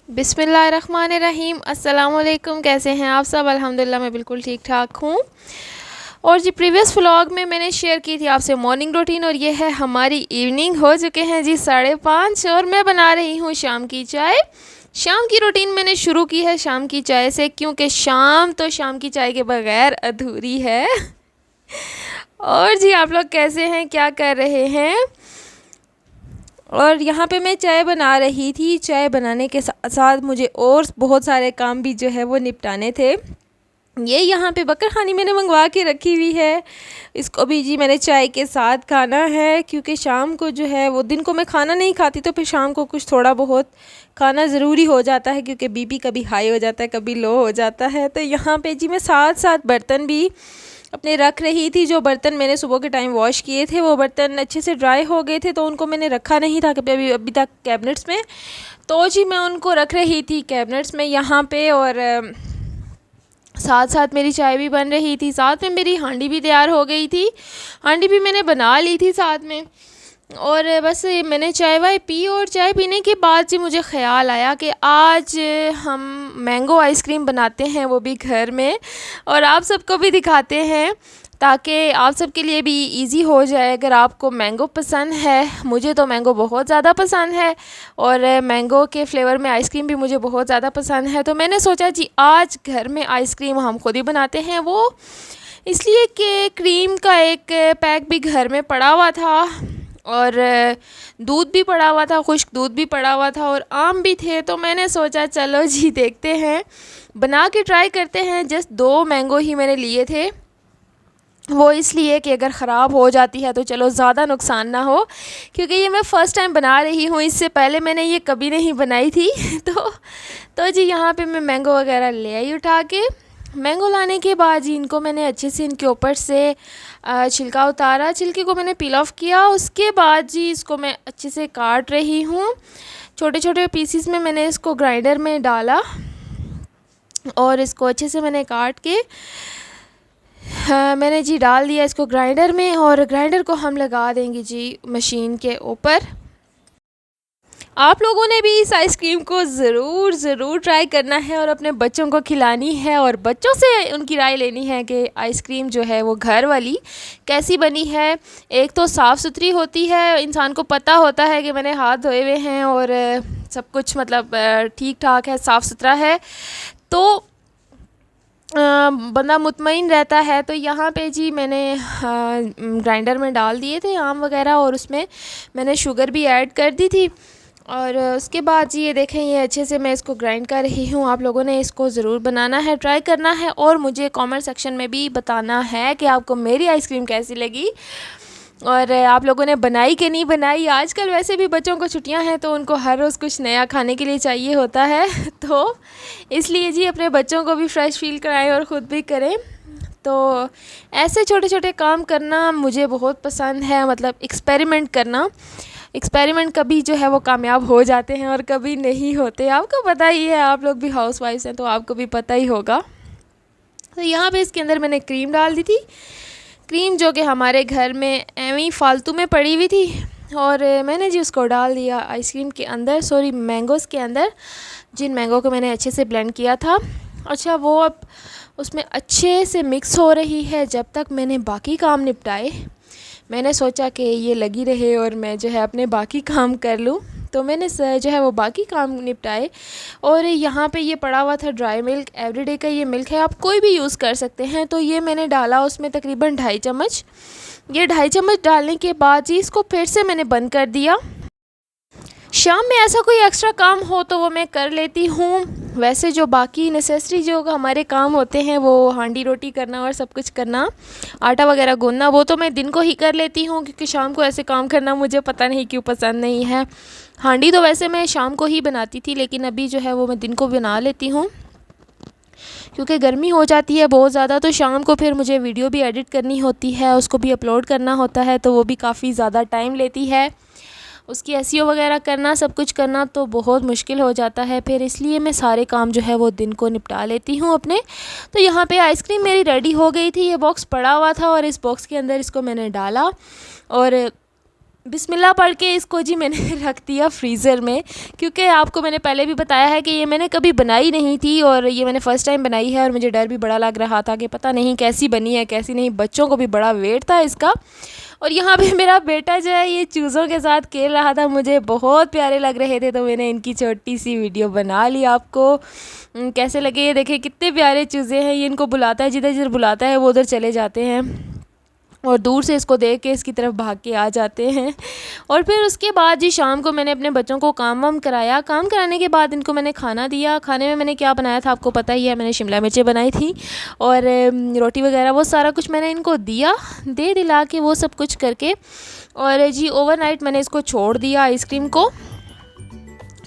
बिस्मिल्लाहिर्रहमानिर्रहीम। अस्सलामुअलैकुम। कैसे हैं आप सब? अल्हम्दुलिल्लाह मैं बिल्कुल ठीक ठाक हूँ। और जी प्रीवियस व्लॉग में मैंने शेयर की थी आपसे मॉर्निंग रूटीन, और ये है हमारी इवनिंग। हो चुके हैं जी 5:30 और मैं बना रही हूँ शाम की चाय। शाम की रूटीन मैंने शुरू की है शाम की चाय से, क्योंकि शाम तो शाम की चाय के बगैर अधूरी है। और जी आप लोग कैसे हैं, क्या कर रहे हैं? और यहाँ पे मैं चाय बना रही थी। चाय बनाने के साथ साथ मुझे और बहुत सारे काम भी जो है वो निपटाने थे। ये यहाँ पे बकरखानी मैंने मंगवा के रखी हुई है, इसको भी जी मैंने चाय के साथ खाना है, क्योंकि शाम को जो है वो, दिन को मैं खाना नहीं खाती तो फिर शाम को कुछ थोड़ा बहुत खाना ज़रूरी हो जाता है, क्योंकि बीपी कभी हाई हो जाता है कभी लो हो जाता है। तो यहाँ पे जी मैं साथ साथ बर्तन भी अपने रख रही थी। जो बर्तन मैंने सुबह के टाइम वॉश किए थे वो बर्तन अच्छे से ड्राई हो गए थे, तो उनको मैंने रखा नहीं था कभी अभी तक कैबिनेट्स में। तो जी मैं उनको रख रही थी कैबिनेट्स में यहाँ पे, और साथ साथ मेरी चाय भी बन रही थी। साथ में मेरी हांडी भी तैयार हो गई थी, हांडी भी मैंने बना ली थी साथ में। और बस मैंने चाय वाय पी, और चाय पीने के बाद जी मुझे ख़्याल आया कि आज हम मैंगो आइसक्रीम बनाते हैं, वो भी घर में, और आप सबको भी दिखाते हैं, ताकि आप सबके लिए भी इजी हो जाए। अगर आपको मैंगो पसंद है, मुझे तो मैंगो बहुत ज़्यादा पसंद है, और मैंगो के फ्लेवर में आइसक्रीम भी मुझे बहुत ज़्यादा पसंद है। तो मैंने सोचा जी आज घर में आइसक्रीम हम खुद ही बनाते हैं। वो इसलिए कि क्रीम का एक पैक भी घर में पड़ा हुआ था, और दूध भी पड़ा हुआ था, खुश्क दूध भी पड़ा हुआ था, और आम भी थे। तो मैंने सोचा चलो जी देखते हैं, बना के ट्राई करते हैं। जस्ट 2 मैंगो ही मैंने लिए थे, वो इसलिए कि अगर ख़राब हो जाती है तो चलो ज़्यादा नुकसान ना हो, क्योंकि ये मैं फ़र्स्ट टाइम बना रही हूँ, इससे पहले मैंने ये कभी नहीं बनाई थी। तो जी यहाँ पे मैं मैंगो वगैरह ले आई उठा के। मैंगो लाने के बाद जी इनको मैंने अच्छे से इनके ऊपर से छिलका उतारा, छिलके को मैंने पील ऑफ़ किया। उसके बाद जी इसको मैं अच्छे से काट रही हूँ, छोटे छोटे पीसीस में मैंने इसको ग्राइंडर में डाला, और इसको अच्छे से मैंने काट के मैंने जी डाल दिया इसको ग्राइंडर में। और ग्राइंडर को हम लगा देंगे जी मशीन के ऊपर। आप लोगों ने भी इस आइसक्रीम को ज़रूर ट्राई करना है, और अपने बच्चों को खिलानी है, और बच्चों से उनकी राय लेनी है कि आइसक्रीम जो है वो घर वाली कैसी बनी है। एक तो साफ़ सुथरी होती है, इंसान को पता होता है कि मैंने हाथ धोए हुए हैं, और सब कुछ मतलब ठीक ठाक है, साफ़ सुथरा है, तो बंदा मुतमईन रहता है। तो यहाँ पे जी मैंने ग्राइंडर में डाल दिए थे आम वगैरह, और उसमें मैंने शुगर भी ऐड कर दी थी। और उसके बाद जी ये देखें, ये अच्छे से मैं इसको ग्राइंड कर रही हूँ। आप लोगों ने इसको ज़रूर बनाना है, ट्राई करना है, और मुझे कमेंट सेक्शन में भी बताना है कि आपको मेरी आइसक्रीम कैसी लगी, और आप लोगों ने बनाई कि नहीं बनाई। आजकल वैसे भी बच्चों को छुट्टियां हैं, तो उनको हर रोज़ कुछ नया खाने के लिए चाहिए होता है, तो इसलिए जी अपने बच्चों को भी फ्रेश फील कराएं और ख़ुद भी करें। तो ऐसे छोटे छोटे काम करना मुझे बहुत पसंद है, मतलब एक्सपेरिमेंट करना। एक्सपेरिमेंट कभी जो है वो कामयाब हो जाते हैं और कभी नहीं होते, आपको पता ही है, आप लोग भी हाउसवाइफ्स हैं तो आपको भी पता ही होगा। तो यहाँ पे इसके अंदर मैंने क्रीम डाल दी थी, क्रीम जो कि हमारे घर में एवं फालतू में पड़ी हुई थी, और मैंने जी उसको डाल दिया आइसक्रीम के अंदर, सॉरी मैंगोज़ के अंदर, जिन मैंगो को मैंने अच्छे से ब्लेंड किया था। अच्छा, वो अब उसमें अच्छे से मिक्स हो रही है। जब तक मैंने बाकी काम निपटाए, मैंने सोचा कि ये लगी रहे और मैं जो है अपने बाकी काम कर लूँ, तो मैंने जो है वो बाकी काम निपटाए। और यहाँ पे ये पड़ा हुआ था ड्राई मिल्क, एवरीडे का ये मिल्क है, आप कोई भी यूज़ कर सकते हैं। तो ये मैंने डाला उसमें तकरीबन 2.5 चम्मच। ये 2.5 चम्मच डालने के बाद जी इसको फिर से मैंने बंद कर दिया। शाम में ऐसा कोई एक्स्ट्रा काम हो तो वो मैं कर लेती हूँ, वैसे जो बाकी नेसेसरी जो हमारे काम होते हैं, वो हांडी रोटी करना और सब कुछ करना, आटा वगैरह गूंदना, वो तो मैं दिन को ही कर लेती हूँ, क्योंकि शाम को ऐसे काम करना मुझे पता नहीं क्यों पसंद नहीं है। हांडी तो वैसे मैं शाम को ही बनाती थी, लेकिन अभी जो है वो मैं दिन को बना लेती हूँ, क्योंकि गर्मी हो जाती है बहुत ज़्यादा। तो शाम को फिर मुझे वीडियो भी एडिट करनी होती है, उसको भी अपलोड करना होता है, तो वो भी काफ़ी ज़्यादा टाइम लेती है। उसकी एसईओ वगैरह करना, सब कुछ करना तो बहुत मुश्किल हो जाता है फिर, इसलिए मैं सारे काम जो है वो दिन को निपटा लेती हूँ अपने। तो यहाँ पे आइसक्रीम मेरी रेडी हो गई थी, ये बॉक्स पड़ा हुआ था, और इस बॉक्स के अंदर इसको मैंने डाला, और बिस्मिल्लाह पढ़ के इसको जी मैंने रख दिया फ्रीज़र में, क्योंकि आपको मैंने पहले भी बताया है कि ये मैंने कभी बनाई नहीं थी और ये मैंने फ़र्स्ट टाइम बनाई है। और मुझे डर भी बड़ा लग रहा था कि पता नहीं कैसी बनी है कैसी नहीं, बच्चों को भी बड़ा वेट था इसका। और यहाँ पे मेरा बेटा जो है ये चूज़ों के साथ खेल रहा था, मुझे बहुत प्यारे लग रहे थे, तो मैंने इनकी छोटी सी वीडियो बना ली। आपको कैसे लगे ये देखें कितने प्यारे चूज़े हैं। ये इनको बुलाता है, जिधर जिधर बुलाता है वो उधर चले जाते हैं और दूर से इसको देख के इसकी तरफ भाग के आ जाते हैं। और फिर उसके बाद जी शाम को मैंने अपने बच्चों को काम वाम कराया। काम कराने के बाद इनको मैंने खाना दिया। खाने में मैंने क्या बनाया था आपको पता ही है, मैंने शिमला मिर्चें बनाई थी और रोटी वगैरह वो सारा कुछ मैंने इनको दिया, दे दिला के वो सब कुछ करके। और जी ओवरनाइट मैंने इसको छोड़ दिया आइसक्रीम को।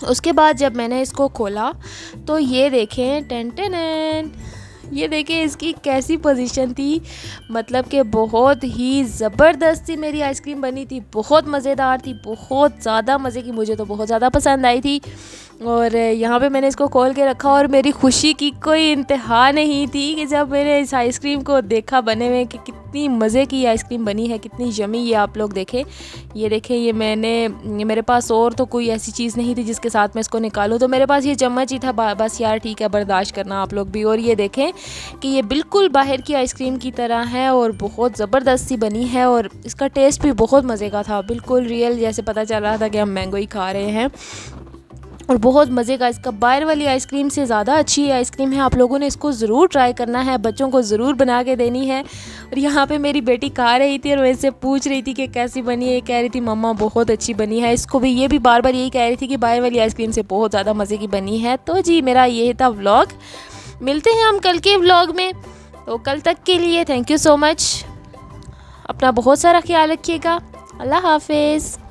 उसके बाद जब मैंने इसको खोला तो ये देखें टेन टेन, ये देखें इसकी कैसी पोजीशन थी, मतलब कि बहुत ही ज़बरदस्त थी मेरी आइसक्रीम बनी थी, बहुत मज़ेदार थी, बहुत ज़्यादा मज़े की, मुझे तो बहुत ज़्यादा पसंद आई थी। और यहाँ पे मैंने इसको खोल के रखा और मेरी खुशी की कोई इंतहा नहीं थी कि जब मैंने इस आइसक्रीम को देखा बने हुए कि कितनी मज़े की आइसक्रीम बनी है, कितनी यमी। ये आप लोग देखें, ये देखें, ये मेरे पास और तो कोई ऐसी चीज़ नहीं थी जिसके साथ मैं इसको निकालूं, तो मेरे पास ये चम्मच ही था। बस यार ठीक है, बर्दाश्त करना आप लोग भी। और ये देखें कि ये बिल्कुल बाहर की आइसक्रीम की तरह है और बहुत ज़बरदस्त सी बनी है और इसका टेस्ट भी बहुत मज़े का था, बिल्कुल रियल, जैसे पता चल रहा था कि हम मैंगो ही खा रहे हैं और बहुत मज़े का। इसका बाहर वाली आइसक्रीम से ज़्यादा अच्छी आइसक्रीम है। आप लोगों ने इसको ज़रूर ट्राई करना है, बच्चों को ज़रूर बना के देनी है। और यहाँ पे मेरी बेटी खा रही थी और वैसे पूछ रही थी कि कैसी बनी है, ये कह रही थी मम्मा बहुत अच्छी बनी है। इसको भी ये भी बार बार यही कह रही थी कि बाहर वाली आइसक्रीम से बहुत ज़्यादा मज़े की बनी है। तो जी मेरा ये था व्लॉग, मिलते हैं हम कल के व्लॉग में, तो कल तक के लिए थैंक यू सो मच। अपना बहुत सारा ख्याल रखिएगा। अल्लाह हाफिज़।